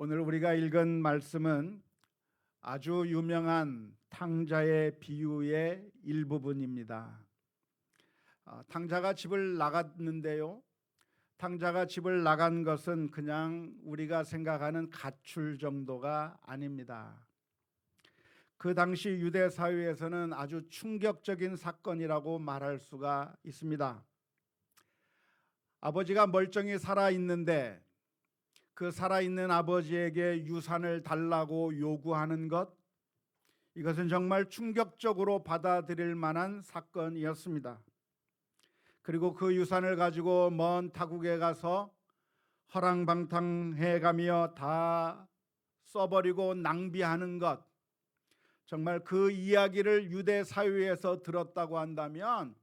오늘 우리가 읽은 말씀은 아주 유명한 탕자의 비유의 일부분입니다. 탕자가 집을 나갔는데요. 탕자가 집을 나간 것은 그냥 우리가 생각하는 가출 정도가 아닙니다. 그 당시 유대 사회에서는 아주 충격적인 사건이라고 말할 수가 있습니다. 아버지가 멀쩡히 살아있는데 그 살아있는 아버지에게 유산을 달라고 요구하는 것, 이것은 정말 충격적으로 받아들일 만한 사건이었습니다. 그리고 그 유산을 가지고 먼 타국에 가서 허랑방탕해가며 다 써버리고 낭비하는 것, 정말 그 이야기를 유대 사회에서 들었다고 한다면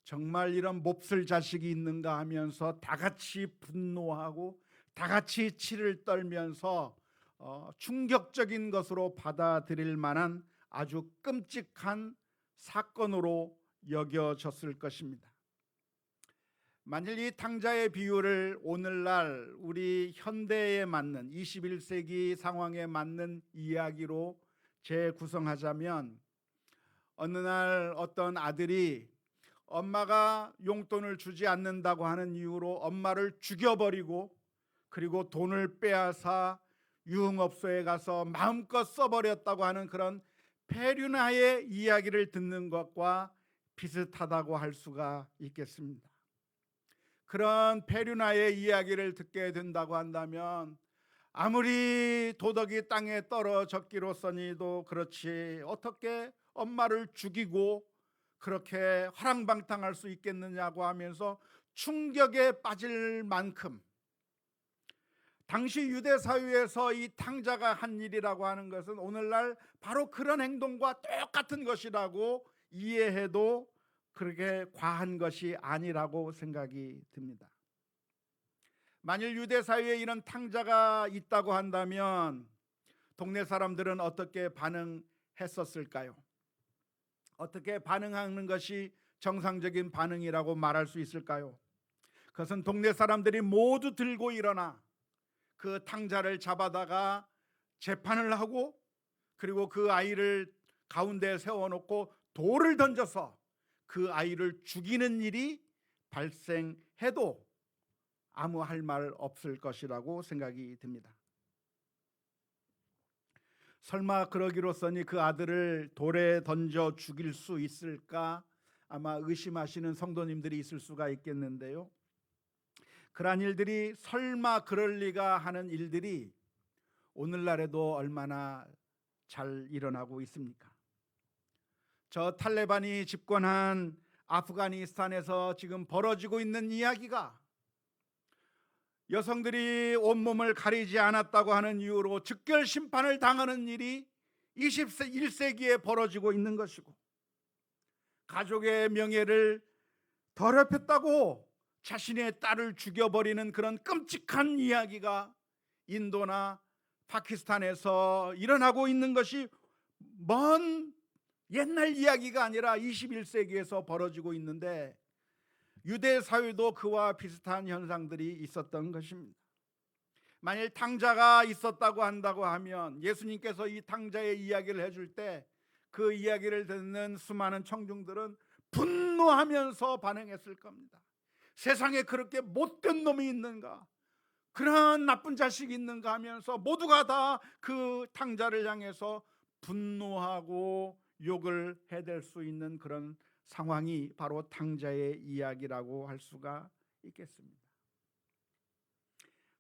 정말 이런 몹쓸 자식이 있는가 하면서 다 같이 분노하고 다 같이 치를 떨면서 충격적인 것으로 받아들일 만한 아주 끔찍한 사건으로 여겨졌을 것입니다. 만일 이 탕자의 비유를 오늘날 우리 현대에 맞는 21세기 상황에 맞는 이야기로 재구성하자면, 어느 날 어떤 아들이 엄마가 용돈을 주지 않는다고 하는 이유로 엄마를 죽여버리고 그리고 돈을 빼앗아 유흥업소에 가서 마음껏 써버렸다고 하는 그런 페류나의 이야기를 듣는 것과 비슷하다고 할 수가 있겠습니다. 그런 페류나의 이야기를 듣게 된다고 한다면 아무리 도덕이 땅에 떨어졌기로서니도 그렇지 어떻게 엄마를 죽이고 그렇게 허랑방탕할 수 있겠느냐고 하면서 충격에 빠질 만큼 당시 유대 사회에서 이 탕자가 한 일이라고 하는 것은 오늘날 바로 그런 행동과 똑같은 것이라고 이해해도 그렇게 과한 것이 아니라고 생각이 듭니다. 만일 유대 사회에 이런 탕자가 있다고 한다면 동네 사람들은 어떻게 반응했었을까요? 어떻게 반응하는 것이 정상적인 반응이라고 말할 수 있을까요? 그것은 동네 사람들이 모두 들고 일어나 그 탕자를 잡아다가 재판을 하고 그리고 그 아이를 가운데에 세워놓고 돌을 던져서 그 아이를 죽이는 일이 발생해도 아무 할 말 없을 것이라고 생각이 듭니다. 설마 그러기로서니 그 아들을 돌에 던져 죽일 수 있을까? 아마 의심하시는 성도님들이 있을 수가 있겠는데요. 그러한 일들이 설마 그럴 리가 하는 일들이 오늘날에도 얼마나 잘 일어나고 있습니까? 저 탈레반이 집권한 아프가니스탄에서 지금 벌어지고 있는 이야기가 여성들이 온몸을 가리지 않았다고 하는 이유로 즉결 심판을 당하는 일이 21세기에 벌어지고 있는 것이고, 가족의 명예를 더럽혔다고 자신의 딸을 죽여버리는 그런 끔찍한 이야기가 인도나 파키스탄에서 일어나고 있는 것이 먼 옛날 이야기가 아니라 21세기에서 벌어지고 있는데, 유대 사회도 그와 비슷한 현상들이 있었던 것입니다. 만일 탕자가 있었다고 한다고 하면 예수님께서 이 탕자의 이야기를 해줄 때 그 이야기를 듣는 수많은 청중들은 분노하면서 반응했을 겁니다. 세상에 그렇게 못된 놈이 있는가, 그런 나쁜 자식이 있는가 하면서 모두가 다 그 탕자를 향해서 분노하고 욕을 해댈 수 있는 그런 상황이 바로 탕자의 이야기라고 할 수가 있겠습니다.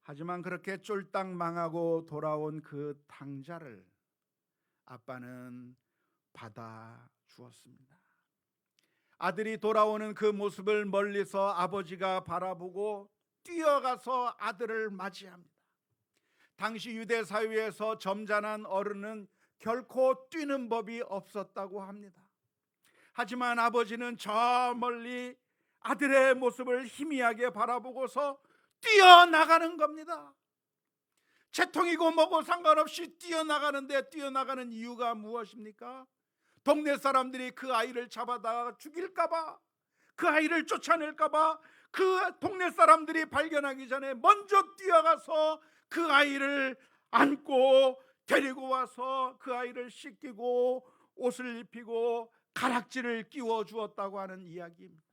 하지만 그렇게 쫄딱 망하고 돌아온 그 탕자를 아빠는 받아 주었습니다. 아들이 돌아오는 그 모습을 멀리서 아버지가 바라보고 뛰어가서 아들을 맞이합니다. 당시 유대 사회에서 점잖은 어른은 결코 뛰는 법이 없었다고 합니다. 하지만 아버지는 저 멀리 아들의 모습을 희미하게 바라보고서 뛰어나가는 겁니다. 채통이고 뭐고 상관없이 뛰어나가는데, 뛰어나가는 이유가 무엇입니까? 동네 사람들이 그 아이를 잡아다가 죽일까봐, 그 아이를 쫓아낼까봐 그 동네 사람들이 발견하기 전에 먼저 뛰어가서 그 아이를 안고 데리고 와서 그 아이를 씻기고 옷을 입히고 가락지를 끼워 주었다고 하는 이야기입니다.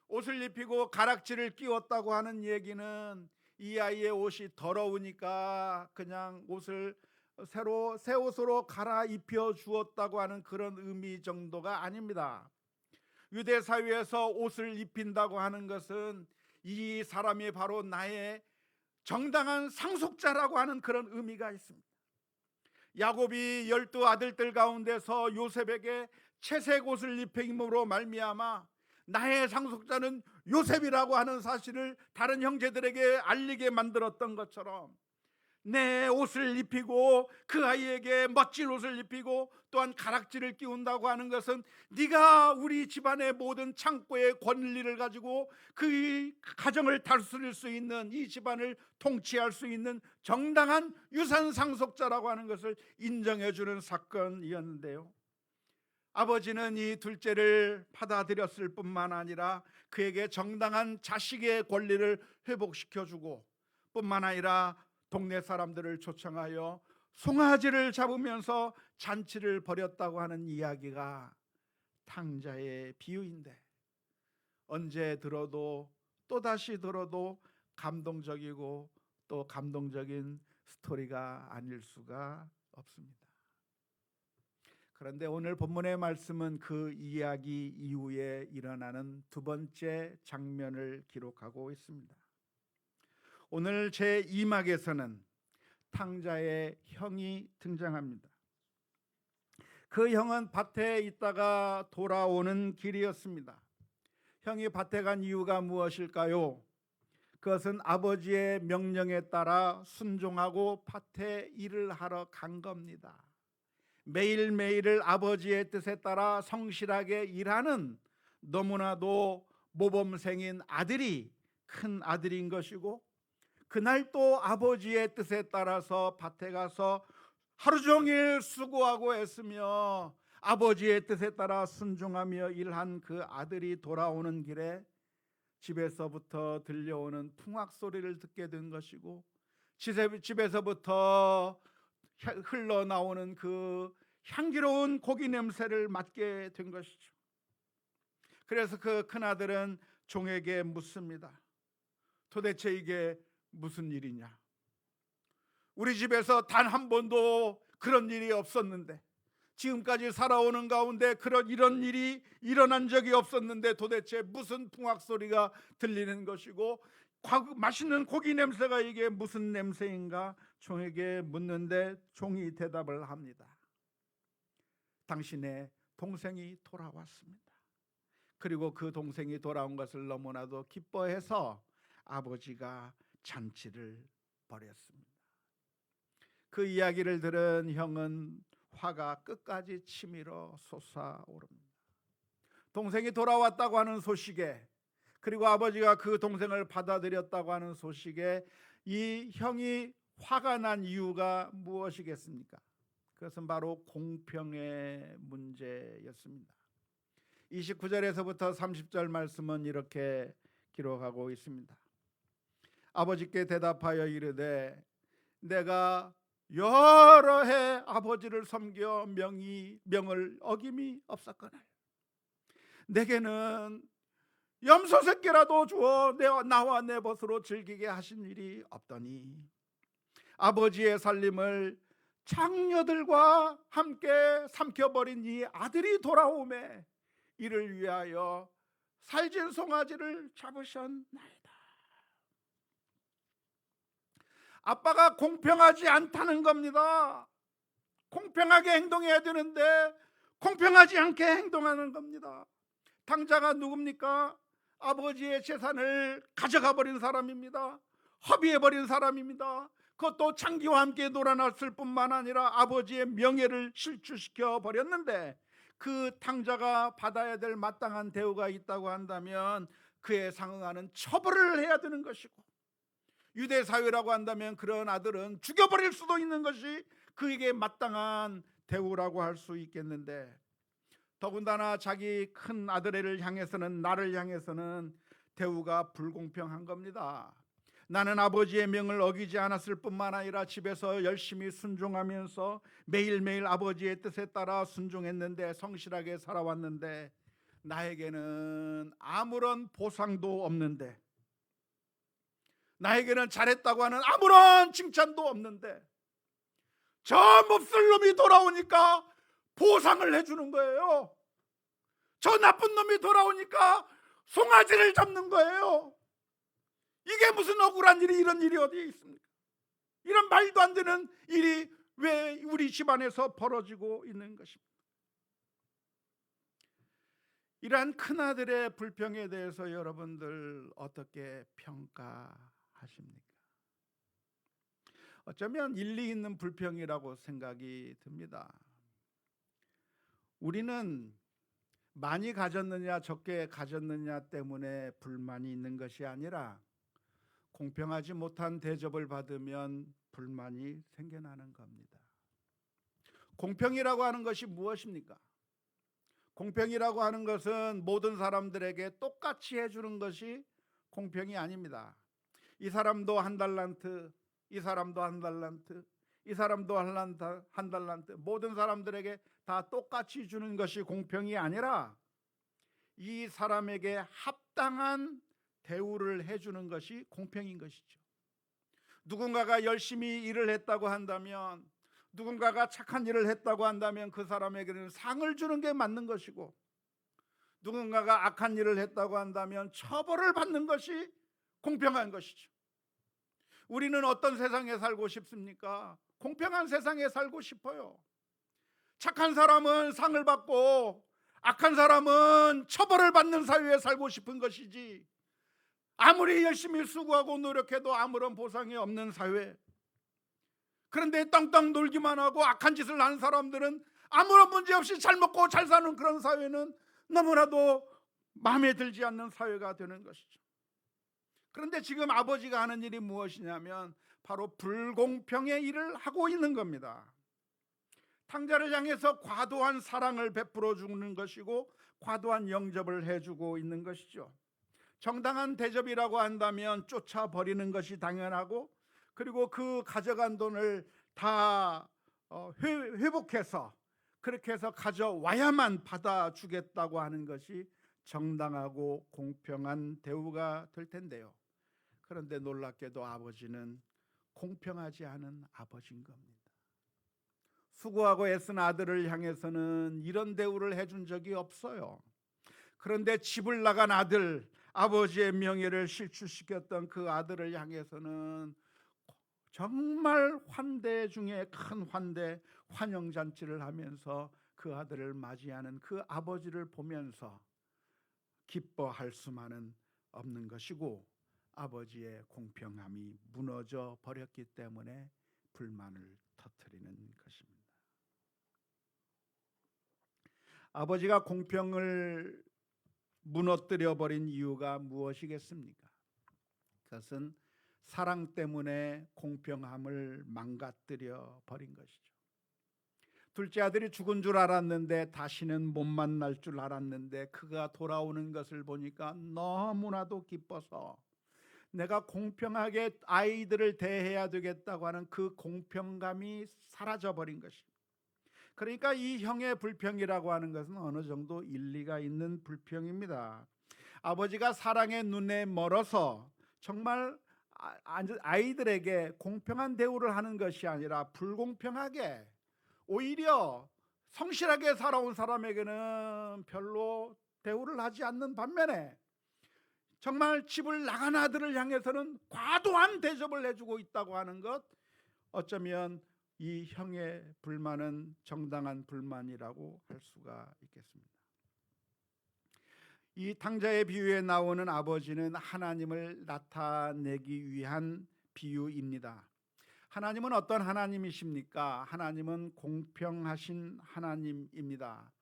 옷을 입히고 가락지를 끼웠다고 하는 얘기는 이 아이의 옷이 더러우니까 그냥 옷을 새로 새 옷으로 갈아입혀 주었다고 하는 그런 의미 정도가 아닙니다. 유대 사회에서 옷을 입힌다고 하는 것은 이 사람이 바로 나의 정당한 상속자라고 하는 그런 의미가 있습니다. 야곱이 12 아들들 가운데서 요셉에게 채색 옷을 입힘으로 말미암아 나의 상속자는 요셉이라고 하는 사실을 다른 형제들에게 알리게 만들었던 것처럼 내 옷을 입히고 그 아이에게 멋진 옷을 입히고 또한 가락지를 끼운다고 하는 것은 네가 우리 집안의 모든 창고의 권리를 가지고 그 가정을 다스릴 수 있는, 이 집안을 통치할 수 있는 정당한 유산 상속자라고 하는 것을 인정해 주는 사건이었는데요, 아버지는 이 둘째를 받아들였을 뿐만 아니라 그에게 정당한 자식의 권리를 회복시켜 주고 뿐만 아니라 동네 사람들을 초청하여 송아지를 잡으면서 잔치를 벌였다고 하는 이야기가 탕자의 비유인데, 언제 들어도 또다시 들어도 감동적이고 또 감동적인 스토리가 아닐 수가 없습니다. 그런데 오늘 본문의 말씀은 그 이야기 이후에 일어나는 두 번째 장면을 기록하고 있습니다. 오늘 제2막에서는 탕자의 형이 등장합니다. 그 형은 밭에 있다가 돌아오는 길이었습니다. 형이 밭에 간 이유가 무엇일까요? 그것은 아버지의 명령에 따라 순종하고 밭에 일을 하러 간 겁니다. 매일매일을 아버지의 뜻에 따라 성실하게 일하는 너무나도 모범생인 아들이 큰 아들인 것이고, 그날 또 아버지의 뜻에 따라서 밭에 가서 하루 종일 수고하고 애쓰며 아버지의 뜻에 따라 순종하며 일한 그 아들이 돌아오는 길에 집에서부터 들려오는 풍악 소리를 듣게 된 것이고, 집에서부터 흘러나오는 그 향기로운 고기 냄새를 맡게 된 것이죠. 그래서 그 큰아들은 종에게 묻습니다. 도대체 이게 무슨 일이냐? 우리 집에서 단 한 번도 그런 일이 없었는데, 지금까지 살아오는 가운데 이런 일이 일어난 적이 없었는데 도대체 무슨 풍악 소리가 들리는 것이고 맛있는 고기 냄새가 이게 무슨 냄새인가 종에게 묻는데, 종이 대답을 합니다. 당신의 동생이 돌아왔습니다. 그리고 그 동생이 돌아온 것을 너무나도 기뻐해서 아버지가 잔치를 벌였습니다. 그 이야기를 들은 형은 화가 끝까지 치밀어 솟아오릅니다. 동생이 돌아왔다고 하는 소식에, 그리고 아버지가 그 동생을 받아들였다고 하는 소식에 이 형이 화가 난 이유가 무엇이겠습니까? 그것은 바로 공평의 문제였습니다. 29절에서부터 30절 말씀은 이렇게 기록하고 있습니다. 아버지께 대답하여 이르되, 내가 여러 해 아버지를 섬겨 명을 어김이 없었거늘 내게는 염소 새끼라도 주어 나와 내 벗으로 즐기게 하신 일이 없더니 아버지의 살림을 장녀들과 함께 삼켜버린 이 아들이 돌아오매 이를 위하여 살진 송아지를 잡으셨나이다. 아빠가 공평하지 않다는 겁니다. 공평하게 행동해야 되는데 공평하지 않게 행동하는 겁니다. 탕자가 누굽니까? 아버지의 재산을 가져가 버린 사람입니다. 허비해 버린 사람입니다. 그것도 장기와 함께 놀아났을 뿐만 아니라 아버지의 명예를 실추시켜 버렸는데, 그 탕자가 받아야 될 마땅한 대우가 있다고 한다면 그에 상응하는 처벌을 해야 되는 것이고, 유대 사회라고 한다면 그런 아들은 죽여버릴 수도 있는 것이 그에게 마땅한 대우라고 할 수 있겠는데, 더군다나 자기 큰 아들을 향해서는, 나를 향해서는 대우가 불공평한 겁니다. 나는 아버지의 명을 어기지 않았을 뿐만 아니라 집에서 열심히 순종하면서 매일매일 아버지의 뜻에 따라 순종했는데, 성실하게 살아왔는데, 나에게는 아무런 보상도 없는데, 나에게는 잘했다고 하는 아무런 칭찬도 없는데, 저 몹쓸 놈이 돌아오니까 보상을 해주는 거예요. 저 나쁜 놈이 돌아오니까 송아지를 잡는 거예요. 이게 무슨 억울한 일이, 이런 일이 어디에 있습니까? 이런 말도 안 되는 일이 왜 우리 집안에서 벌어지고 있는 것입니까? 이러한 큰아들의 불평에 대해서 여러분들 어떻게 평가하십니까? 어쩌면 일리 있는 불평이라고 생각이 듭니다. 우리는 많이 가졌느냐 적게 가졌느냐 때문에 불만이 있는 것이 아니라, 공평하지 못한 대접을 받으면 불만이 생겨나는 겁니다. 공평이라고 하는 것이 무엇입니까? 공평이라고 하는 것은 모든 사람들에게 똑같이 해주는 것이 공평이 아닙니다. 이 사람도 한 달란트, 이 사람도 한 달란트, 이 사람도 한 달란트, 모든 사람들에게 다 똑같이 주는 것이 공평이 아니라, 이 사람에게 합당한 대우를 해주는 것이 공평인 것이죠. 누군가가 열심히 일을 했다고 한다면, 누군가가 착한 일을 했다고 한다면 그 사람에게는 상을 주는 게 맞는 것이고, 누군가가 악한 일을 했다고 한다면 처벌을 받는 것이 공평한 것이죠. 우리는 어떤 세상에 살고 싶습니까? 공평한 세상에 살고 싶어요. 착한 사람은 상을 받고 악한 사람은 처벌을 받는 사회에 살고 싶은 것이지, 아무리 열심히 수고하고 노력해도 아무런 보상이 없는 사회, 그런데 떵떵 놀기만 하고 악한 짓을 하는 사람들은 아무런 문제 없이 잘 먹고 잘 사는 그런 사회는 너무나도 마음에 들지 않는 사회가 되는 것이죠. 그런데 지금 아버지가 하는 일이 무엇이냐면 바로 불공평의 일을 하고 있는 겁니다. 탕자를 향해서 과도한 사랑을 베풀어 주는 것이고, 과도한 영접을 해주고 있는 것이죠. 정당한 대접이라고 한다면 쫓아버리는 것이 당연하고, 그리고 그 가져간 돈을 다 회복해서 그렇게 해서 가져와야만 받아주겠다고 하는 것이 정당하고 공평한 대우가 될 텐데요. 그런데 놀랍게도 아버지는 공평하지 않은 아버지인 겁니다. 수고하고 애쓴 아들을 향해서는 이런 대우를 해준 적이 없어요. 그런데 집을 나간 아들, 아버지의 명예를 실추시켰던 그 아들을 향해서는 정말 환대 중에 큰 환대, 환영잔치를 하면서 그 아들을 맞이하는 그 아버지를 보면서 기뻐할 수만은 없는 것이고, 아버지의 공평함이 무너져 버렸기 때문에 불만을 터뜨리는 것입니다. 아버지가 공평을 무너뜨려 버린 이유가 무엇이겠습니까? 그것은 사랑 때문에 공평함을 망가뜨려 버린 것이죠. 둘째 아들이 죽은 줄 알았는데, 다시는 못 만날 줄 알았는데, 그가 돌아오는 것을 보니까 너무나도 기뻐서 내가 공평하게 아이들을 대해야 되겠다고 하는 그 공평감이 사라져 버린 것입니다. 그러니까 이 형의 불평이라고 하는 것은 어느 정도 일리가 있는 불평입니다. 아버지가 사랑의 눈에 멀어서 정말 아이들에게 공평한 대우를 하는 것이 아니라 불공평하게, 오히려 성실하게 살아온 사람에게는 별로 대우를 하지 않는 반면에, 정말 집을 나간 아들을 향해서는 과도한 대접을 해주고 있다고 하는 것, 어쩌면 이 형의 불만은 정당한 불만이라고 할 수가 있겠습니다. 이 탕자의 비유에 나오는 아버지는 하나님을 나타내기 위한 비유입니다. 하나님은 어떤 하나님이십니까? 하나님은 공평하신 하나님입니다.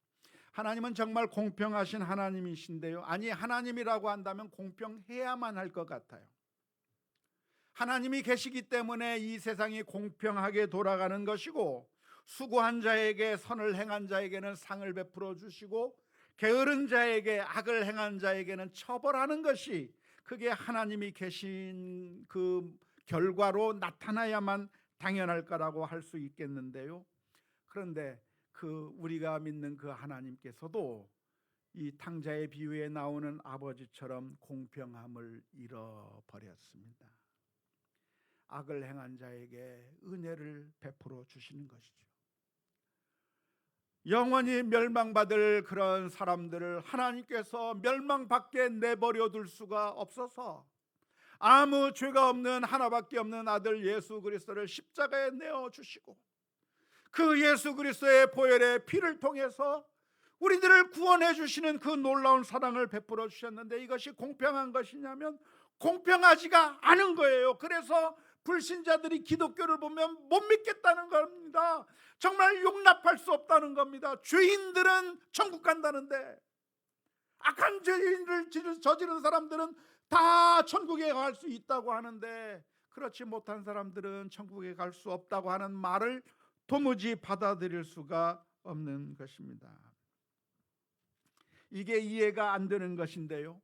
하나님은 정말 공평하신 하나님이신데요, 아니, 하나님이라고 한다면 공평해야만 할 것 같아요. 하나님이 계시기 때문에 이 세상이 공평하게 돌아가는 것이고, 수고한 자에게, 선을 행한 자에게는 상을 베풀어 주시고, 게으른 자에게, 악을 행한 자에게는 처벌하는 것이, 그게 하나님이 계신 그 결과로 나타나야만 당연할 거라고 할 수 있겠는데요. 그런데 그 우리가 믿는 그 하나님께서도 이 탕자의 비유에 나오는 아버지처럼 공평함을 잃어버렸습니다. 악을 행한 자에게 은혜를 베풀어 주시는 것이죠. 영원히 멸망받을 그런 사람들을 하나님께서 멸망밖에 내버려 둘 수가 없어서 아무 죄가 없는 하나밖에 없는 아들 예수 그리스도를 십자가에 내어주시고 그 예수 그리스도의 보혈의 피를 통해서 우리들을 구원해 주시는 그 놀라운 사랑을 베풀어 주셨는데 이것이 공평한 것이냐면 공평하지가 않은 거예요. 그래서 불신자들이 기독교를 보면 못 믿겠다는 겁니다. 정말 용납할 수 없다는 겁니다. 죄인들은 천국 간다는데 악한 죄인을 저지른 사람들은 다 천국에 갈 수 있다고 하는데 그렇지 못한 사람들은 천국에 갈 수 없다고 하는 말을 도무지 받아들일 수가 없는 것입니다. 이게 이해가 안 되는 것인데요.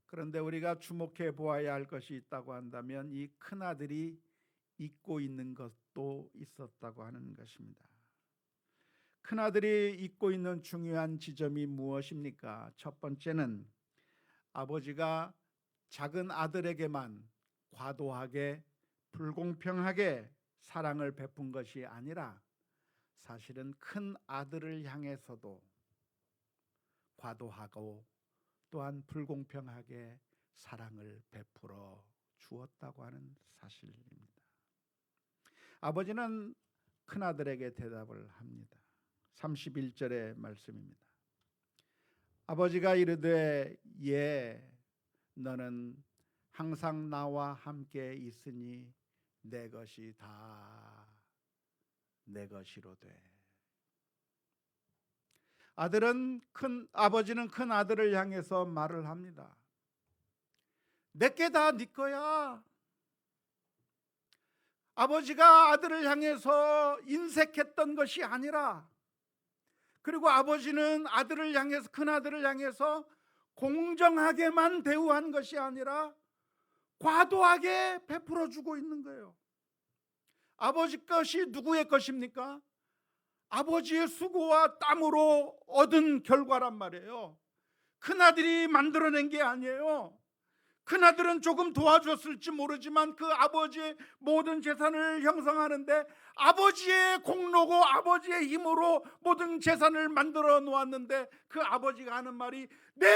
그런데 우리가 주목해 보아야 할 것이 있다고 한다면 이 큰아들이 잊고 있는 것도 있었다고 하는 것입니다. 큰아들이 잊고 있는 중요한 지점이 무엇입니까? 첫 번째는 아버지가 작은 아들에게만 과도하게 불공평하게 사랑을 베푼 것이 아니라 사실은 큰 아들을 향해서도 과도하고 또한 불공평하게 사랑을 베풀어 주었다고 하는 사실입니다. 아버지는 큰아들에게 대답을 합니다. 31절의 말씀입니다. 아버지가 이르되 예 너는 항상 나와 함께 있으니 내 것이 다 내 것이로되. 아버지는 큰 아들을 향해서 말을 합니다. 내게 다 네 거야. 아버지가 아들을 향해서 인색했던 것이 아니라, 그리고 아버지는 아들을 향해서, 큰 아들을 향해서 공정하게만 대우한 것이 아니라 과도하게 베풀어 주고 있는 거예요. 아버지 것이 누구의 것입니까? 아버지의 수고와 땀으로 얻은 결과란 말이에요. 큰아들이 만들어낸 게 아니에요. 큰아들은 조금 도와줬을지 모르지만 그 아버지의 모든 재산을 형성하는데 아버지의 공로고 아버지의 힘으로 모든 재산을 만들어 놓았는데 그 아버지가 하는 말이 내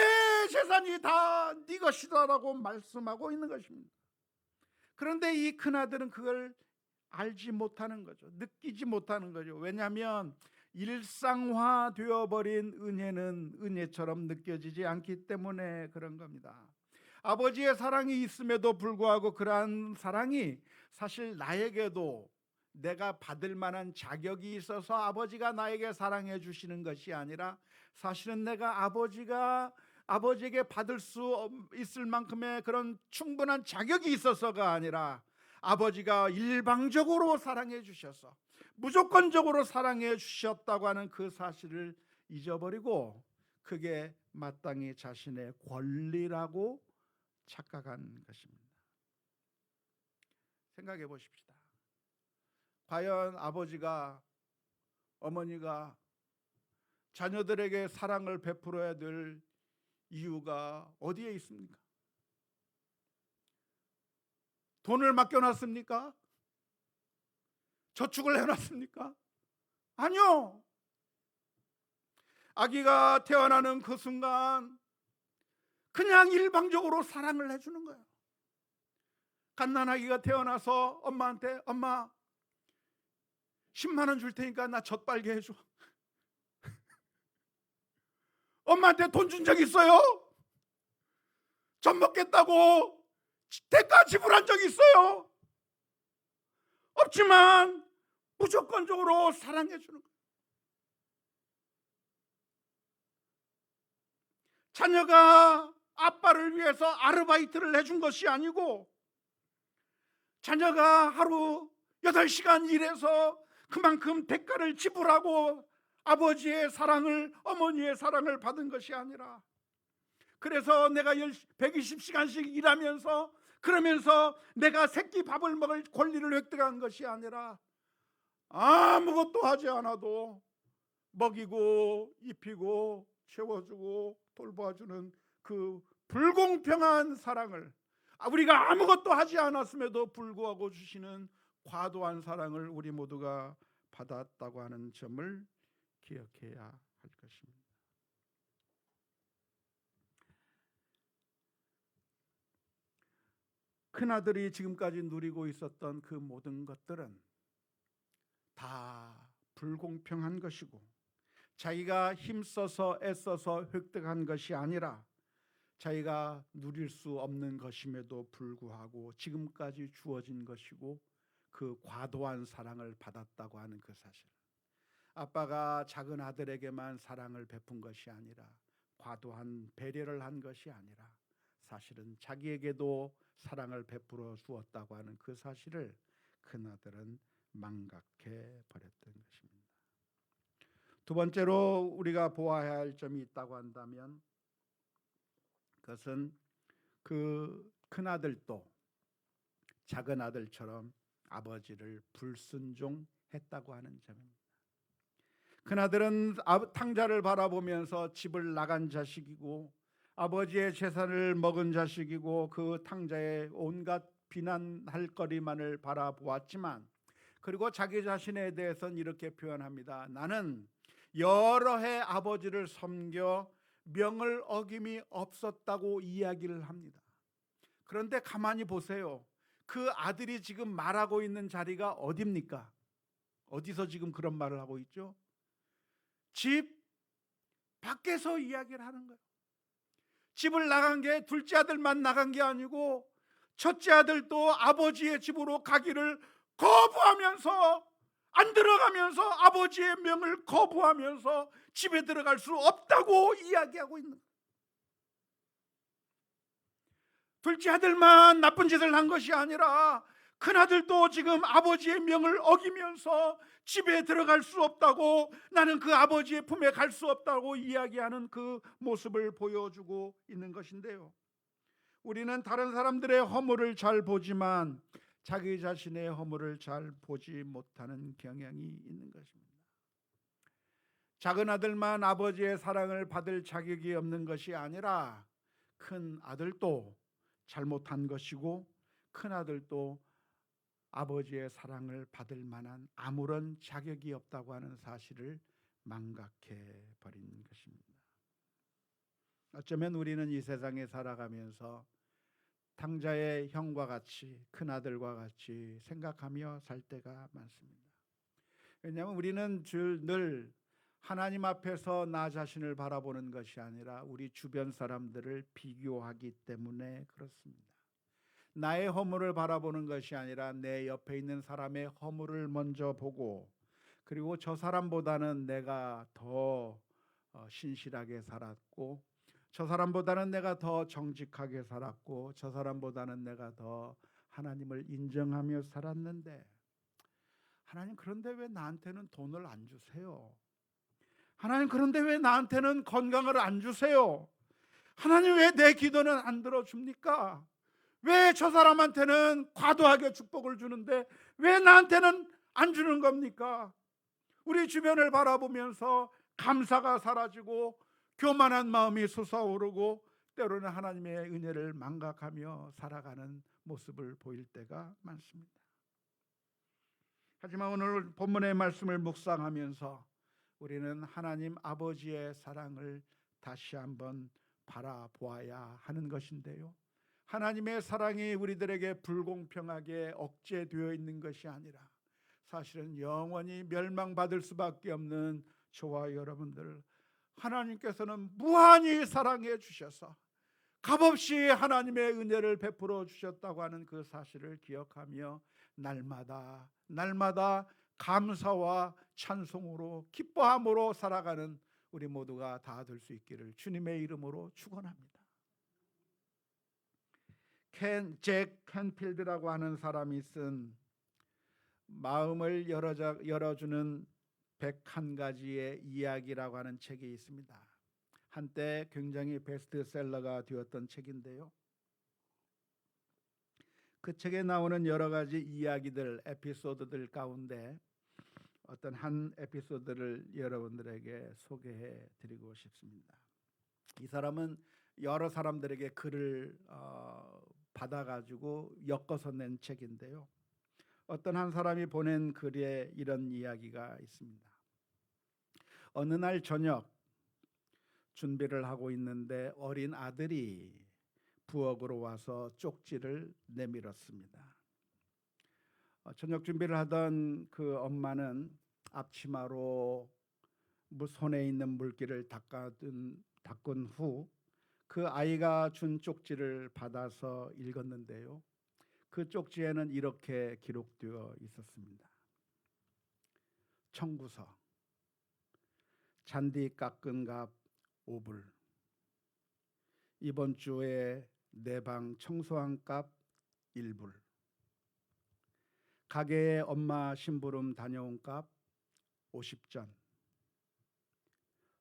재산이 다 네 것이다라고 말씀하고 있는 것입니다. 그런데 이 큰아들은 그걸 알지 못하는 거죠. 느끼지 못하는 거죠. 왜냐하면 일상화 되어버린 은혜는 은혜처럼 느껴지지 않기 때문에 그런 겁니다. 아버지의 사랑이 있음에도 불구하고 그러한 사랑이 사실 나에게도 내가 받을 만한 자격이 있어서 아버지가 나에게 사랑해 주시는 것이 아니라 사실은 내가 아버지에게 받을 수 있을 만큼의 그런 충분한 자격이 있어서가 아니라 아버지가 일방적으로 사랑해 주셔서 무조건적으로 사랑해 주셨다고 하는 그 사실을 잊어버리고 그게 마땅히 자신의 권리라고 착각한 것입니다. 생각해 보십시다. 과연 아버지가, 어머니가 자녀들에게 사랑을 베풀어야 될 이유가 어디에 있습니까? 돈을 맡겨놨습니까? 저축을 해놨습니까? 아니요. 아기가 태어나는 그 순간 그냥 일방적으로 사랑을 해주는 거예요. 갓난아기가 태어나서 엄마한테 엄마 10만 원 줄 테니까 나 젖빨게 해줘. 엄마한테 돈 준 적 있어요? 젖 먹겠다고 대가 지불한 적 있어요? 없지만 무조건적으로 사랑해 주는 거예요. 자녀가 아빠를 위해서 아르바이트를 해준 것이 아니고 자녀가 하루 8시간 일해서 그만큼 대가를 지불하고 아버지의 사랑을, 어머니의 사랑을 받은 것이 아니라 그래서 내가 120시간씩 일하면서 그러면서 내가 새끼 밥을 먹을 권리를 획득한 것이 아니라 아무것도 하지 않아도 먹이고 입히고 채워주고 돌봐주는 그 불공평한 사랑을, 우리가 아무것도 하지 않았음에도 불구하고 주시는 과도한 사랑을 우리 모두가 받았다고 하는 점을 기억해야 할 것입니다. 큰아들이 지금까지 누리고 있었던 그 모든 것들은 다 불공평한 것이고 자기가 힘써서 애써서 획득한 것이 아니라 자기가 누릴 수 없는 것임에도 불구하고 지금까지 주어진 것이고 그 과도한 사랑을 받았다고 하는 그 사실, 아빠가 작은 아들에게만 사랑을 베푼 것이 아니라 과도한 배려를 한 것이 아니라 사실은 자기에게도 사랑을 베풀어 주었다고 하는 그 사실을 큰아들은 망각해 버렸던 것입니다. 두 번째로 우리가 보아야 할 점이 있다고 한다면 그것은 그 큰아들도 작은 아들처럼 아버지를 불순종했다고 하는 점입니다. 큰아들은 탕자를 바라보면서 집을 나간 자식이고 아버지의 재산을 먹은 자식이고 그 탕자의 온갖 비난할 거리만을 바라보았지만, 그리고 자기 자신에 대해서는 이렇게 표현합니다. 나는 여러 해 아버지를 섬겨 명을 어김이 없었다고 이야기를 합니다. 그런데 가만히 보세요. 그 아들이 지금 말하고 있는 자리가 어디입니까? 어디서 지금 그런 말을 하고 있죠? 집 밖에서 이야기를 하는 거예요. 집을 나간 게 둘째 아들만 나간 게 아니고 첫째 아들도 아버지의 집으로 가기를 거부하면서, 안 들어가면서 아버지의 명을 거부하면서 집에 들어갈 수 없다고 이야기하고 있는 거예요. 둘째 아들만 나쁜 짓을 한 것이 아니라 큰아들도 지금 아버지의 명을 어기면서 집에 들어갈 수 없다고, 나는 그 아버지의 품에 갈 수 없다고 이야기하는 그 모습을 보여주고 있는 것인데요, 우리는 다른 사람들의 허물을 잘 보지만 자기 자신의 허물을 잘 보지 못하는 경향이 있는 것입니다. 작은 아들만 아버지의 사랑을 받을 자격이 없는 것이 아니라 큰 아들도 잘못한 것이고 큰 아들도 아버지의 사랑을 받을 만한 아무런 자격이 없다고 하는 사실을 망각해 버린 것입니다. 어쩌면 우리는 이 세상에 살아가면서 탕자의 형과 같이, 큰아들과 같이 생각하며 살 때가 많습니다. 왜냐하면 우리는 늘 하나님 앞에서 나 자신을 바라보는 것이 아니라 우리 주변 사람들을 비교하기 때문에 그렇습니다. 나의 허물을 바라보는 것이 아니라 내 옆에 있는 사람의 허물을 먼저 보고, 그리고 저 사람보다는 내가 더 신실하게 살았고, 저 사람보다는 내가 더 정직하게 살았고, 저 사람보다는 내가 더 하나님을 인정하며 살았는데, 하나님 그런데 왜 나한테는 돈을 안 주세요? 하나님 그런데 왜 나한테는 건강을 안 주세요? 하나님 왜 내 기도는 안 들어줍니까? 왜 저 사람한테는 과도하게 축복을 주는데 왜 나한테는 안 주는 겁니까? 우리 주변을 바라보면서 감사가 사라지고 교만한 마음이 솟아오르고 때로는 하나님의 은혜를 망각하며 살아가는 모습을 보일 때가 많습니다. 하지만 오늘 본문의 말씀을 묵상하면서 우리는 하나님 아버지의 사랑을 다시 한번 바라보아야 하는 것인데요, 하나님의 사랑이 우리들에게 불공평하게 억제되어 있는 것이 아니라 사실은 영원히 멸망받을 수밖에 없는 저와 여러분들, 하나님께서는 무한히 사랑해 주셔서 값없이 하나님의 은혜를 베풀어 주셨다고 하는 그 사실을 기억하며 날마다 감사와 찬송으로 기뻐함으로 살아가는 우리 모두가 다 될 수 있기를 주님의 이름으로 축원합니다. 잭 캔필드라고 하는 사람이 쓴 마음을 열어주는 101가지의 이야기라고 하는 책이 있습니다. 한때 굉장히 베스트셀러가 되었던 책인데요. 그 책에 나오는 여러 가지 이야기들, 에피소드들 가운데 어떤 한 에피소드를 여러분들에게 소개해 드리고 싶습니다. 이 사람은 여러 사람들에게 글을 받아가지고 엮어서 낸 책인데요. 어떤 한 사람이 보낸 글에 이런 이야기가 있습니다. 어느 날 저녁 준비를 하고 있는데 어린 아들이 부엌으로 와서 쪽지를 내밀었습니다. 저녁 준비를 하던 그 엄마는 앞치마로 손에 있는 물기를 닦은 후 그 아이가 준 쪽지를 받아서 읽었는데요. 그 쪽지에는 이렇게 기록되어 있었습니다. 청구서, 잔디 깎은 값 5불, 이번 주에 내 방 청소한 값 1불, 가게에 엄마 심부름 다녀온 값 50전,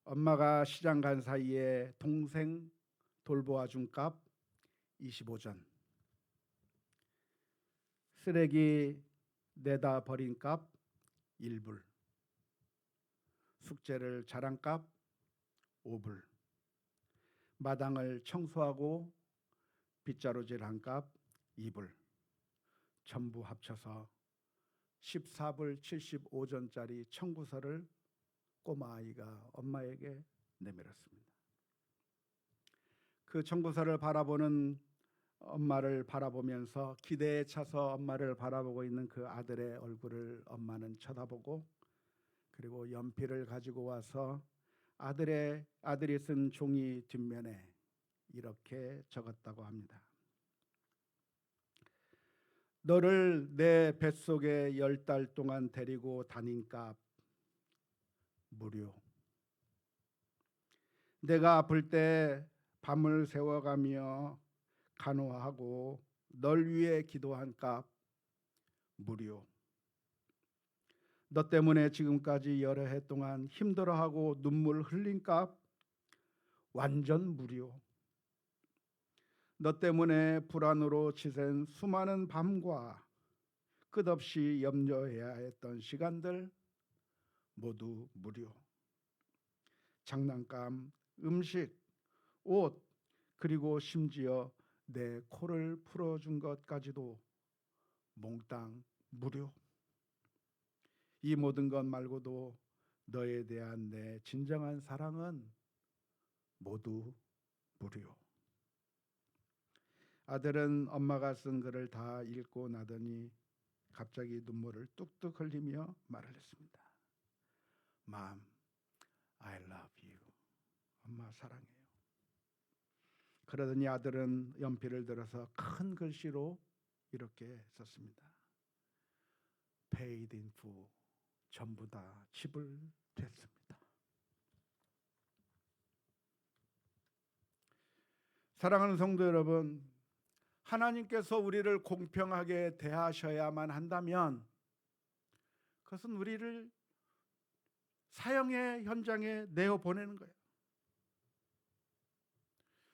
엄마가 시장 간 사이에 동생 돌보아 준 값 25전, 쓰레기 내다 버린 값 1불, 숙제를 잘한 값 5불, 마당을 청소하고 빗자루질한 값 2불, 전부 합쳐서 14불 75전짜리 청구서를 꼬마아이가 엄마에게 내밀었습니다. 그 청구서를 바라보는 엄마를 바라보면서 기대에 차서 엄마를 바라보고 있는 그 아들의 얼굴을 엄마는 쳐다보고, 그리고 연필을 가지고 와서 아들이 쓴 종이 뒷면에 이렇게 적었다고 합니다. 너를 내 뱃속에 10달 동안 데리고 다닌 값 무료. 내가 아플 때 밤을 새워가며 간호하고 널 위해 기도한 값 무료. 너 때문에 지금까지 여러 해 동안 힘들어하고 눈물 흘린 값 완전 무료. 너 때문에 불안으로 지샌 수많은 밤과 끝없이 염려해야 했던 시간들 모두 무료. 장난감, 음식, 옷, 그리고 심지어 내 코를 풀어준 것까지도 몽땅 무료. 이 모든 것 말고도 너에 대한 내 진정한 사랑은 모두 무료. 아들은 엄마가 쓴 글을 다 읽고 나더니 갑자기 눈물을 뚝뚝 흘리며 말을 했습니다. Mom, I love you. 엄마 사랑해요. 그러더니 아들은 연필을 들어서 큰 글씨로 이렇게 썼습니다. Paid in full. 전부 다 지불됐습니다. 사랑하는 성도 여러분, 하나님께서 우리를 공평하게 대하셔야만 한다면 그것은 우리를 사형의 현장에 내어보내는 거예요.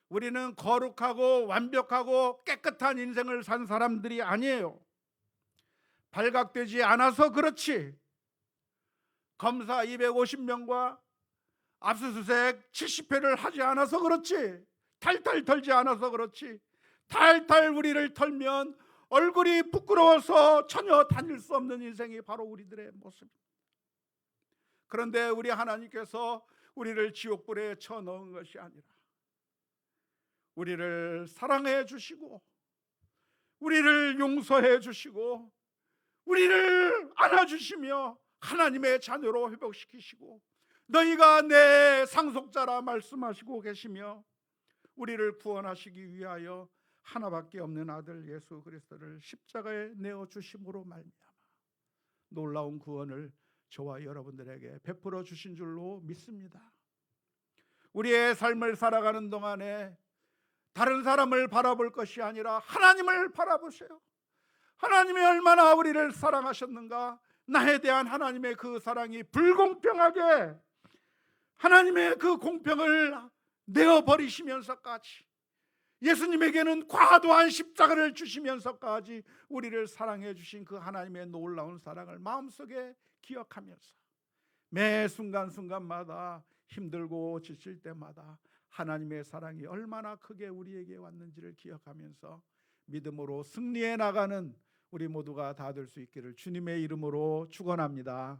우리는 거룩하고 완벽하고 깨끗한 인생을 산 사람들이 아니에요. 발각되지 않아서 그렇지, 검사 250명과 압수수색 70회를 하지 않아서 그렇지, 탈탈 털지 않아서 그렇지, 탈탈 우리를 털면 얼굴이 부끄러워서 전혀 다닐 수 없는 인생이 바로 우리들의 모습입니다. 그런데 우리 하나님께서 우리를 지옥불에 쳐넣은 것이 아니라 우리를 사랑해 주시고 우리를 용서해 주시고 우리를 안아주시며 하나님의 자녀로 회복시키시고 너희가 내 상속자라 말씀하시고 계시며 우리를 구원하시기 위하여 하나밖에 없는 아들 예수 그리스도를 십자가에 내어주심으로 말미암아 놀라운 구원을 저와 여러분들에게 베풀어 주신 줄로 믿습니다. 우리의 삶을 살아가는 동안에 다른 사람을 바라볼 것이 아니라 하나님을 바라보세요. 하나님이 얼마나 우리를 사랑하셨는가. 나에 대한 하나님의 그 사랑이 불공평하게 하나님의 그 공평을 내어버리시면서까지, 예수님에게는 과도한 십자가를 주시면서까지 우리를 사랑해 주신 그 하나님의 놀라운 사랑을 마음속에 기억하면서 매 순간순간마다 힘들고 지칠 때마다 하나님의 사랑이 얼마나 크게 우리에게 왔는지를 기억하면서 믿음으로 승리해 나가는 우리 모두가 다 될 수 있기를 주님의 이름으로 축원합니다.